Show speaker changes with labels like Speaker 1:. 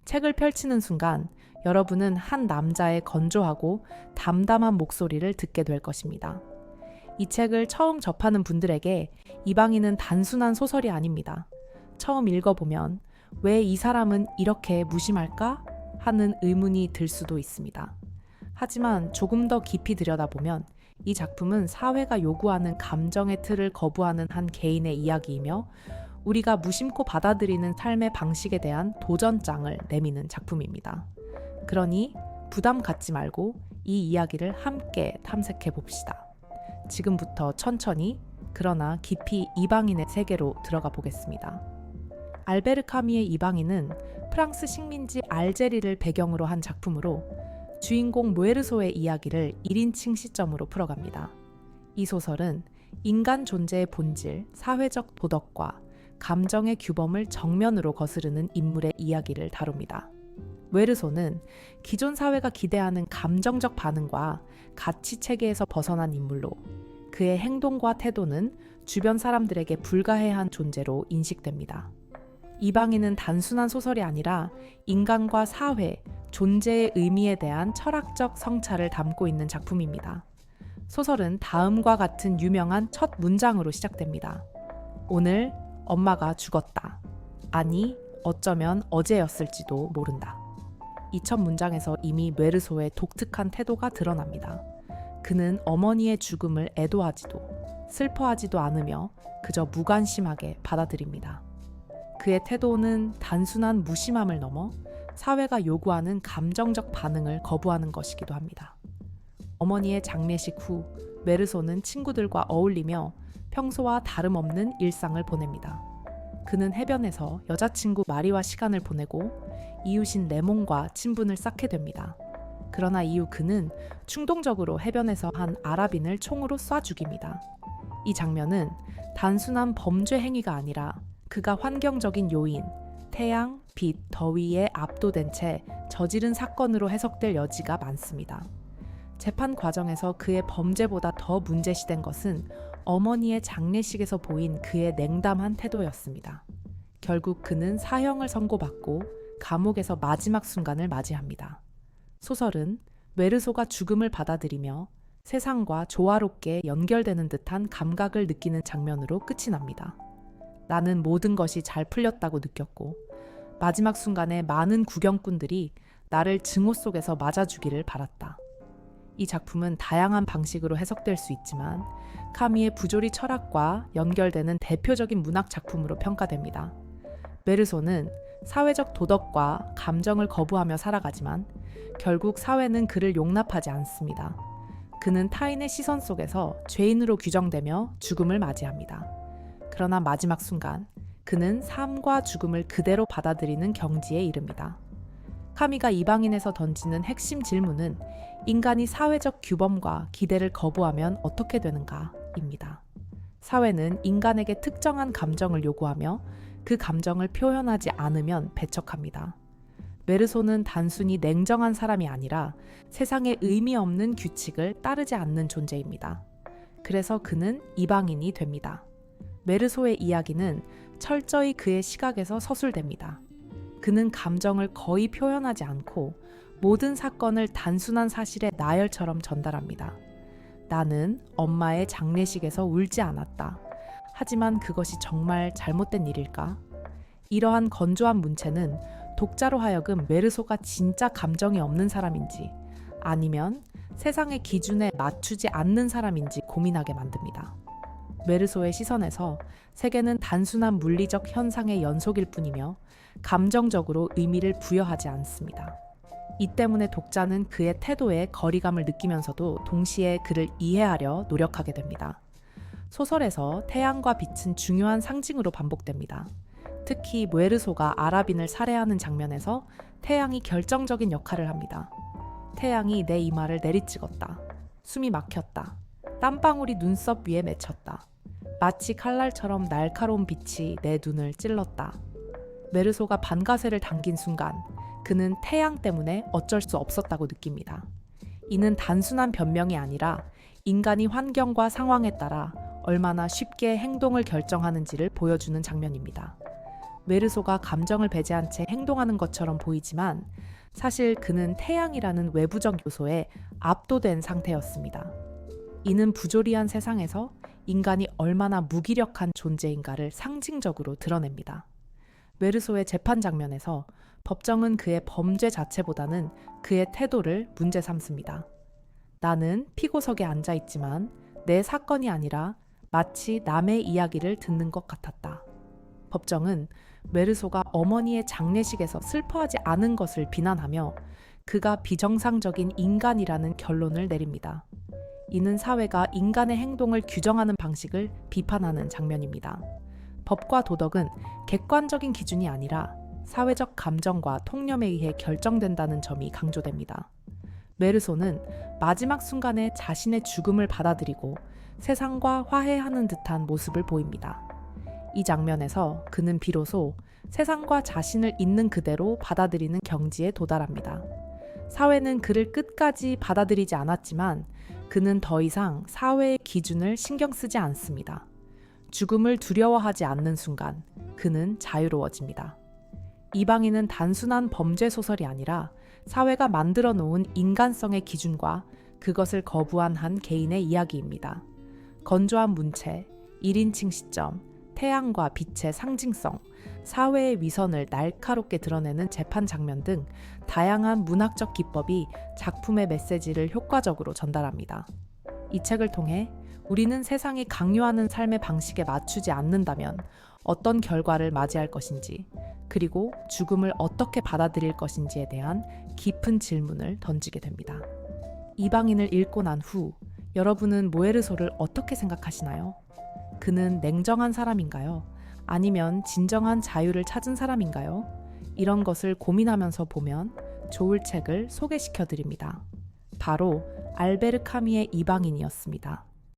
Speaker 1: 책을 펼치는 순간 여러분은 한 남자의 건조하고 담담한 목소리를 듣게 될 것입니다. 이 책을 처음 접하는 분들에게 이방인은 단순한 소설이 아닙니다. 처음 읽어보면 왜 이 사람은 이렇게 무심할까? 하는 의문이 들 수도 있습니다. 하지만 조금 더 깊이 들여다보면 이 작품은 사회가 요구하는 감정의 틀을 거부하는 한 개인의 이야기이며 우리가 무심코 받아들이는 삶의 방식에 대한 도전장을 내미는 작품입니다. 그러니 부담 갖지 말고 이 이야기를 함께 탐색해 봅시다. 지금부터 천천히 그러나 깊이 이방인의 세계로 들어가 보겠습니다. 알베르 카미의 이방인은 프랑스 식민지 알제리를 배경으로 한 작품으로 주인공 모에르소의 이야기를 1인칭 시점으로 풀어갑니다. 이 소설은 인간 존재의 본질, 사회적 도덕과 감정의 규범을 정면으로 거스르는 인물의 이야기를 다룹니다. 모에르소는 기존 사회가 기대하는 감정적 반응과 가치 체계에서 벗어난 인물로 그의 행동과 태도는 주변 사람들에게 불가해한 존재로 인식됩니다. 이방인은 단순한 소설이 아니라 인간과 사회, 존재의 의미에 대한 철학적 성찰을 담고 있는 작품입니다. 소설은 다음과 같은 유명한 첫 문장으로 시작됩니다. 오늘 엄마가 죽었다. 아니, 어쩌면 어제였을지도 모른다. 이 첫 문장에서 이미 메르소의 독특한 태도가 드러납니다. 그는 어머니의 죽음을 애도하지도 슬퍼하지도 않으며 그저 무관심하게 받아들입니다. 그의 태도는 단순한 무심함을 넘어 사회가 요구하는 감정적 반응을 거부하는 것이기도 합니다. 어머니의 장례식 후 메르소는 친구들과 어울리며 평소와 다름없는 일상을 보냅니다. 그는 해변에서 여자친구 마리와 시간을 보내고 이웃인 레몬과 친분을 쌓게 됩니다. 그러나 이후 그는 충동적으로 해변에서 한 아랍인을 총으로 쏴 죽입니다. 이 장면은 단순한 범죄 행위가 아니라 그가 환경적인 요인, 태양, 빛, 더위에 압도된 채 저지른 사건으로 해석될 여지가 많습니다. 재판 과정에서 그의 범죄보다 더 문제시된 것은 어머니의 장례식에서 보인 그의 냉담한 태도였습니다. 결국 그는 사형을 선고받고 감옥에서 마지막 순간을 맞이합니다. 소설은 메르소가 죽음을 받아들이며 세상과 조화롭게 연결되는 듯한 감각을 느끼는 장면으로 끝이 납니다. 나는 모든 것이 잘 풀렸다고 느꼈고 마지막 순간에 많은 구경꾼들이 나를 증오 속에서 맞아주기를 바랐다. 이 작품은 다양한 방식으로 해석될 수 있지만 카미의 부조리 철학과 연결되는 대표적인 문학 작품으로 평가됩니다. 메르소는 사회적 도덕과 감정을 거부하며 살아가지만 결국 사회는 그를 용납하지 않습니다. 그는 타인의 시선 속에서 죄인으로 규정되며 죽음을 맞이합니다. 그러나 마지막 순간 그는 삶과 죽음을 그대로 받아들이는 경지에 이릅니다. 카미가 이방인에서 던지는 핵심 질문은 인간이 사회적 규범과 기대를 거부하면 어떻게 되는가입니다. 사회는 인간에게 특정한 감정을 요구하며 그 감정을 표현하지 않으면 배척합니다. 메르소는 단순히 냉정한 사람이 아니라 세상에 의미 없는 규칙을 따르지 않는 존재입니다. 그래서 그는 이방인이 됩니다. 메르소의 이야기는 철저히 그의 시각에서 서술됩니다. 그는 감정을 거의 표현하지 않고 모든 사건을 단순한 사실의 나열처럼 전달합니다. 나는 엄마의 장례식에서 울지 않았다. 하지만 그것이 정말 잘못된 일일까? 이러한 건조한 문체는 독자로 하여금 메르소가 진짜 감정이 없는 사람인지 아니면 세상의 기준에 맞추지 않는 사람인지 고민하게 만듭니다. 메르소의 시선에서 세계는 단순한 물리적 현상의 연속일 뿐이며 감정적으로 의미를 부여하지 않습니다. 이 때문에 독자는 그의 태도에 거리감을 느끼면서도 동시에 그를 이해하려 노력하게 됩니다. 소설에서 태양과 빛은 중요한 상징으로 반복됩니다. 특히 모에르소가 아랍인을 살해하는 장면에서 태양이 결정적인 역할을 합니다. 태양이 내 이마를 내리찍었다. 숨이 막혔다. 땀방울이 눈썹 위에 맺혔다. 마치 칼날처럼 날카로운 빛이 내 눈을 찔렀다. 메르소가 반가쇠를 당긴 순간 그는 태양 때문에 어쩔 수 없었다고 느낍니다. 이는 단순한 변명이 아니라 인간이 환경과 상황에 따라 얼마나 쉽게 행동을 결정하는지를 보여주는 장면입니다. 메르소가 감정을 배제한 채 행동하는 것처럼 보이지만 사실 그는 태양이라는 외부적 요소에 압도된 상태였습니다. 이는 부조리한 세상에서 인간이 얼마나 무기력한 존재인가를 상징적으로 드러냅니다. 메르소의 재판 장면에서 법정은 그의 범죄 자체보다는 그의 태도를 문제 삼습니다. 나는 피고석에 앉아 있지만 내 사건이 아니라 마치 남의 이야기를 듣는 것 같았다. 법정은 메르소가 어머니의 장례식에서 슬퍼하지 않은 것을 비난하며 그가 비정상적인 인간이라는 결론을 내립니다. 이는 사회가 인간의 행동을 규정하는 방식을 비판하는 장면입니다. 법과 도덕은 객관적인 기준이 아니라 사회적 감정과 통념에 의해 결정된다는 점이 강조됩니다. 메르소는 마지막 순간에 자신의 죽음을 받아들이고 세상과 화해하는 듯한 모습을 보입니다. 이 장면에서 그는 비로소 세상과 자신을 있는 그대로 받아들이는 경지에 도달합니다. 사회는 그를 끝까지 받아들이지 않았지만 그는 더 이상 사회의 기준을 신경 쓰지 않습니다. 죽음을 두려워하지 않는 순간 그는 자유로워집니다. 이방인은 단순한 범죄 소설이 아니라 사회가 만들어 놓은 인간성의 기준과 그것을 거부한 한 개인의 이야기입니다. 건조한 문체, 1인칭 시점, 태양과 빛의 상징성, 사회의 위선을 날카롭게 드러내는 재판 장면 등 다양한 문학적 기법이 작품의 메시지를 효과적으로 전달합니다. 이 책을 통해 우리는 세상이 강요하는 삶의 방식에 맞추지 않는다면 어떤 결과를 맞이할 것인지, 그리고 죽음을 어떻게 받아들일 것인지에 대한 깊은 질문을 던지게 됩니다. 이방인을 읽고 난 후 여러분은 모에르소를 어떻게 생각하시나요? 그는 냉정한 사람인가요? 아니면 진정한 자유를 찾은 사람인가요? 이런 것을 고민하면서 보면 좋을 책을 소개시켜 드립니다. 바로 알베르 카미의 이방인이었습니다.